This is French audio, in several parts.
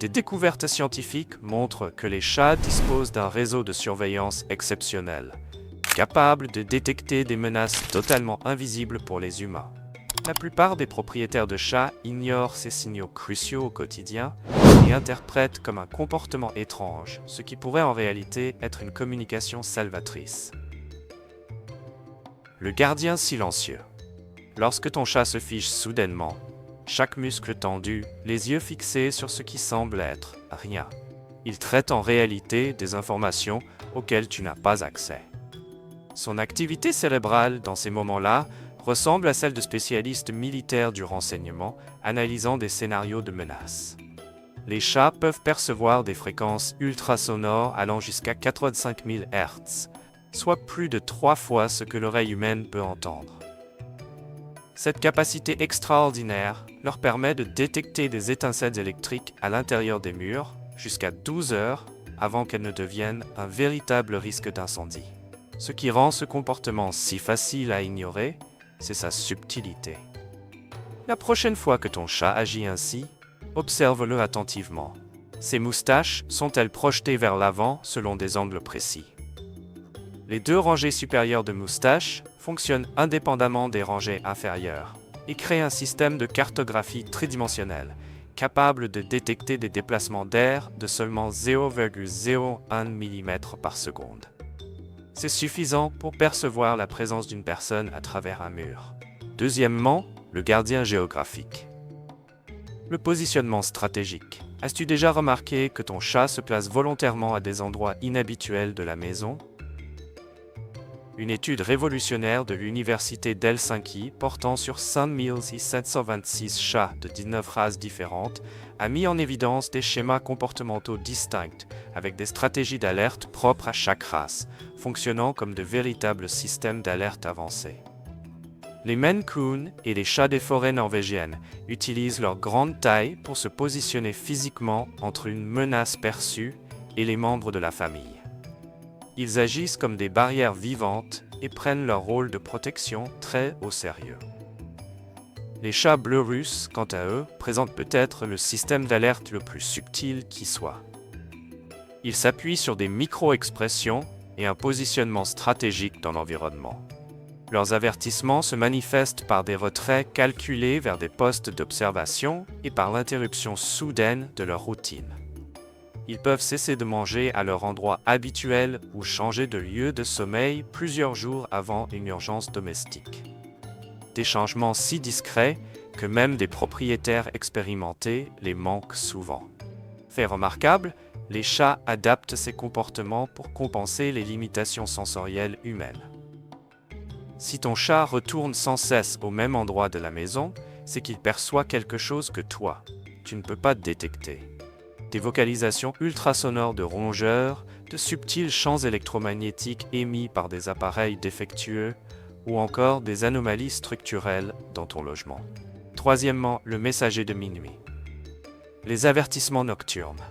Des découvertes scientifiques montrent que les chats disposent d'un réseau de surveillance exceptionnel, capable de détecter des menaces totalement invisibles pour les humains. La plupart des propriétaires de chats ignorent ces signaux cruciaux au quotidien et interprètent comme un comportement étrange, ce qui pourrait en réalité être une communication salvatrice. Le gardien silencieux. Lorsque ton chat se fige soudainement, chaque muscle tendu, les yeux fixés sur ce qui semble être rien, il traite en réalité des informations auxquelles tu n'as pas accès. Son activité cérébrale dans ces moments-là ressemble à celle de spécialistes militaires du renseignement analysant des scénarios de menaces. Les chats peuvent percevoir des fréquences ultrasonores allant jusqu'à 85 000 Hz, soit plus de 3 fois ce que l'oreille humaine peut entendre. Cette capacité extraordinaire leur permet de détecter des étincelles électriques à l'intérieur des murs jusqu'à 12 heures avant qu'elles ne deviennent un véritable risque d'incendie. Ce qui rend ce comportement si facile à ignorer, c'est sa subtilité. La prochaine fois que ton chat agit ainsi, observe-le attentivement. Ses moustaches sont-elles projetées vers l'avant selon des angles précis? Les 2 rangées supérieures de moustaches fonctionnent indépendamment des rangées inférieures et créent un système de cartographie tridimensionnelle capable de détecter des déplacements d'air de seulement 0,01 mm par seconde. C'est suffisant pour percevoir la présence d'une personne à travers un mur. Deuxièmement, le gardien géographique. Le positionnement stratégique. As-tu déjà remarqué que ton chat se place volontairement à des endroits inhabituels de la maison? Une étude révolutionnaire de l'université d'Helsinki portant sur 5726 chats de 19 races différentes a mis en évidence des schémas comportementaux distincts avec des stratégies d'alerte propres à chaque race, fonctionnant comme de véritables systèmes d'alerte avancés. Les Maine Coon et les chats des forêts norvégiennes utilisent leur grande taille pour se positionner physiquement entre une menace perçue et les membres de la famille. Ils agissent comme des barrières vivantes et prennent leur rôle de protection très au sérieux. Les chats bleus russes, quant à eux, présentent peut-être le système d'alerte le plus subtil qui soit. Ils s'appuient sur des micro-expressions et un positionnement stratégique dans l'environnement. Leurs avertissements se manifestent par des retraits calculés vers des postes d'observation et par l'interruption soudaine de leur routine. Ils peuvent cesser de manger à leur endroit habituel ou changer de lieu de sommeil plusieurs jours avant une urgence domestique. Des changements si discrets que même des propriétaires expérimentés les manquent souvent. Fait remarquable, les chats adaptent ces comportements pour compenser les limitations sensorielles humaines. Si ton chat retourne sans cesse au même endroit de la maison, c'est qu'il perçoit quelque chose que toi, tu ne peux pas détecter. Des vocalisations ultrasonores de rongeurs, de subtils champs électromagnétiques émis par des appareils défectueux ou encore des anomalies structurelles dans ton logement. Troisièmement, le messager de minuit. Les avertissements nocturnes.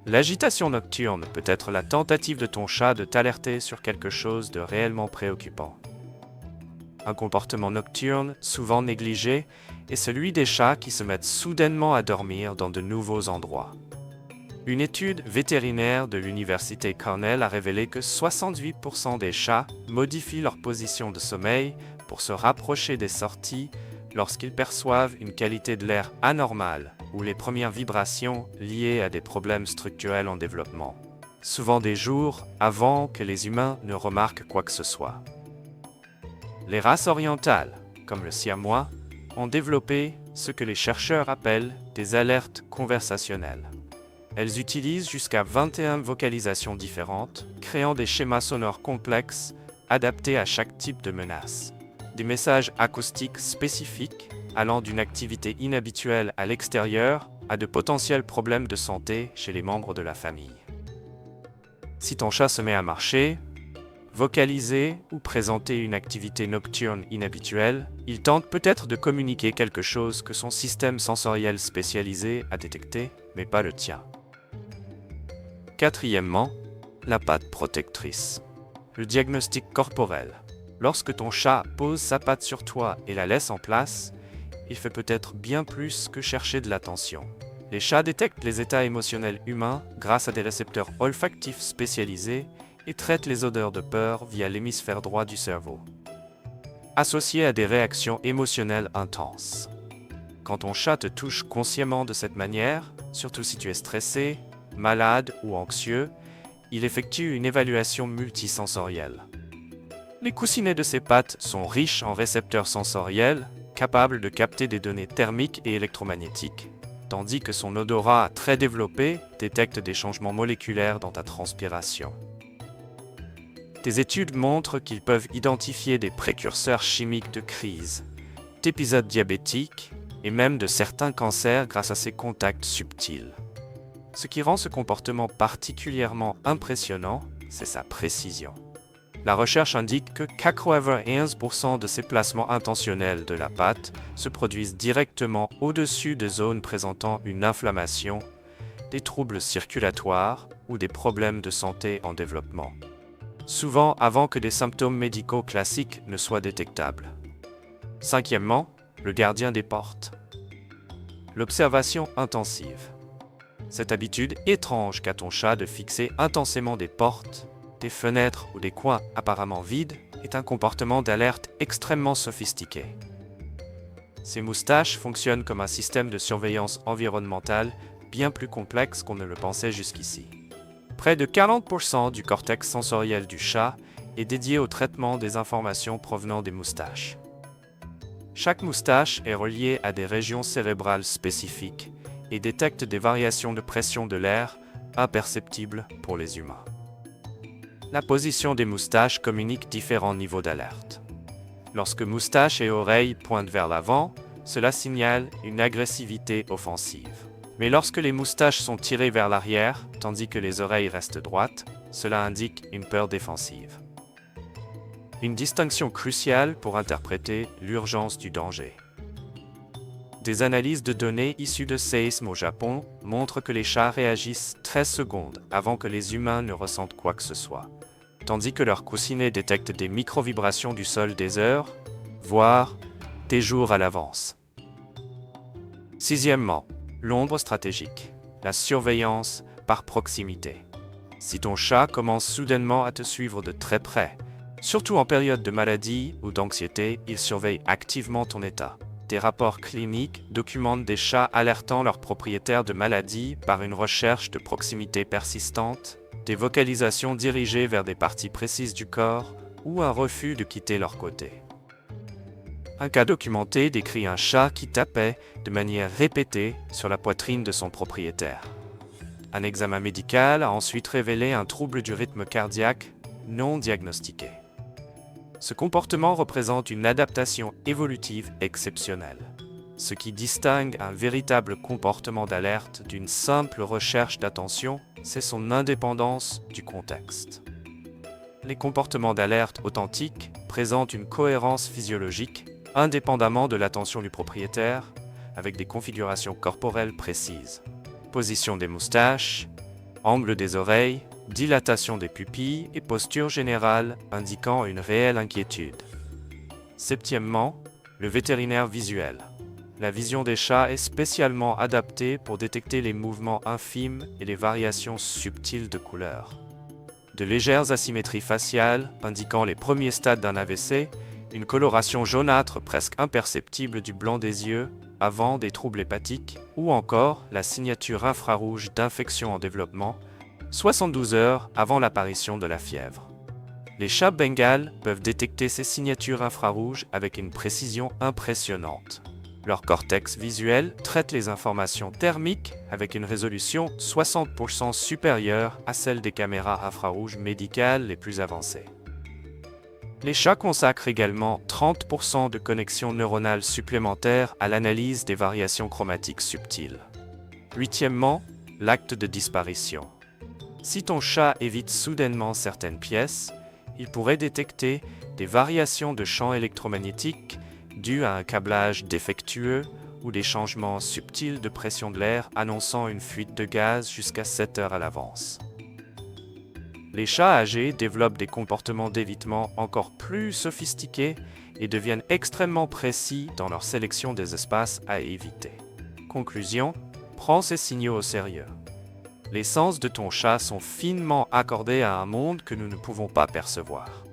L'agitation nocturne peut être la tentative de ton chat de t'alerter sur quelque chose de réellement préoccupant. Un comportement nocturne, souvent négligé, est celui des chats qui se mettent soudainement à dormir dans de nouveaux endroits. Une étude vétérinaire de l'université Cornell a révélé que 68% des chats modifient leur position de sommeil pour se rapprocher des sorties lorsqu'ils perçoivent une qualité de l'air anormale ou les premières vibrations liées à des problèmes structurels en développement, souvent des jours avant que les humains ne remarquent quoi que ce soit. Les races orientales, comme le siamois, ont développé ce que les chercheurs appellent des alertes conversationnelles. Elles utilisent jusqu'à 21 vocalisations différentes, créant des schémas sonores complexes adaptés à chaque type de menace. Des messages acoustiques spécifiques allant d'une activité inhabituelle à l'extérieur à de potentiels problèmes de santé chez les membres de la famille. Si ton chat se met à marcher, vocaliser ou présenter une activité nocturne inhabituelle, il tente peut-être de communiquer quelque chose que son système sensoriel spécialisé a détecté, mais pas le tien. Quatrièmement, la patte protectrice. Le diagnostic corporel. Lorsque ton chat pose sa patte sur toi et la laisse en place, il fait peut-être bien plus que chercher de l'attention. Les chats détectent les états émotionnels humains grâce à des récepteurs olfactifs spécialisés et traitent les odeurs de peur via l'hémisphère droit du cerveau, associé à des réactions émotionnelles intenses. Quand ton chat te touche consciemment de cette manière, surtout si tu es stressé, malade ou anxieux, il effectue une évaluation multisensorielle. Les coussinets de ses pattes sont riches en récepteurs sensoriels, capables de capter des données thermiques et électromagnétiques, tandis que son odorat très développé détecte des changements moléculaires dans ta transpiration. Des études montrent qu'ils peuvent identifier des précurseurs chimiques de crise, d'épisodes diabétiques et même de certains cancers grâce à ces contacts subtils. Ce qui rend ce comportement particulièrement impressionnant, c'est sa précision. La recherche indique que 91% de ces placements intentionnels de la patte se produisent directement au-dessus de zones présentant une inflammation, des troubles circulatoires ou des problèmes de santé en développement, souvent avant que des symptômes médicaux classiques ne soient détectables. Cinquièmement, le gardien des portes. L'observation intensive. Cette habitude étrange qu'a ton chat de fixer intensément des portes, des fenêtres ou des coins apparemment vides est un comportement d'alerte extrêmement sophistiqué. Ces moustaches fonctionnent comme un système de surveillance environnementale bien plus complexe qu'on ne le pensait jusqu'ici. Près de 40% du cortex sensoriel du chat est dédié au traitement des informations provenant des moustaches. Chaque moustache est reliée à des régions cérébrales spécifiques et détecte des variations de pression de l'air imperceptibles pour les humains. La position des moustaches communique différents niveaux d'alerte. Lorsque moustaches et oreilles pointent vers l'avant, cela signale une agressivité offensive. Mais lorsque les moustaches sont tirées vers l'arrière, tandis que les oreilles restent droites, cela indique une peur défensive. Une distinction cruciale pour interpréter l'urgence du danger. Des analyses de données issues de Seism au Japon montrent que les chats réagissent 13 secondes avant que les humains ne ressentent quoi que ce soit, tandis que leurs coussinets détectent des micro-vibrations du sol des heures, voire des jours à l'avance. Sixièmement, l'ombre stratégique, la surveillance par proximité. Si ton chat commence soudainement à te suivre de très près, surtout en période de maladie ou d'anxiété, il surveille activement ton état. Des rapports cliniques documentent des chats alertant leurs propriétaires de maladies par une recherche de proximité persistante, des vocalisations dirigées vers des parties précises du corps ou un refus de quitter leur côté. Un cas documenté décrit un chat qui tapait de manière répétée sur la poitrine de son propriétaire. Un examen médical a ensuite révélé un trouble du rythme cardiaque non diagnostiqué. Ce comportement représente une adaptation évolutive exceptionnelle, ce qui distingue un véritable comportement d'alerte d'une simple recherche d'attention, c'est son indépendance du contexte. Les comportements d'alerte authentiques présentent une cohérence physiologique, indépendamment de l'attention du propriétaire, avec des configurations corporelles précises. Position des moustaches, angle des oreilles, dilatation des pupilles et posture générale indiquant une réelle inquiétude. Septièmement, le vétérinaire visuel. La vision des chats est spécialement adaptée pour détecter les mouvements infimes et les variations subtiles de couleurs. De légères asymétries faciales indiquant les premiers stades d'un AVC, une coloration jaunâtre presque imperceptible du blanc des yeux avant des troubles hépatiques, ou encore la signature infrarouge d'infection en développement 72 heures avant l'apparition de la fièvre. Les chats bengales peuvent détecter ces signatures infrarouges avec une précision impressionnante. Leur cortex visuel traite les informations thermiques avec une résolution 60% supérieure à celle des caméras infrarouges médicales les plus avancées. Les chats consacrent également 30% de connexions neuronales supplémentaires à l'analyse des variations chromatiques subtiles. Huitièmement, l'acte de disparition. Si ton chat évite soudainement certaines pièces, il pourrait détecter des variations de champs électromagnétiques dues à un câblage défectueux ou des changements subtils de pression de l'air annonçant une fuite de gaz jusqu'à 7 heures à l'avance. Les chats âgés développent des comportements d'évitement encore plus sophistiqués et deviennent extrêmement précis dans leur sélection des espaces à éviter. Conclusion, Prends ces signaux au sérieux. Les sens de ton chat sont finement accordés à un monde que nous ne pouvons pas percevoir.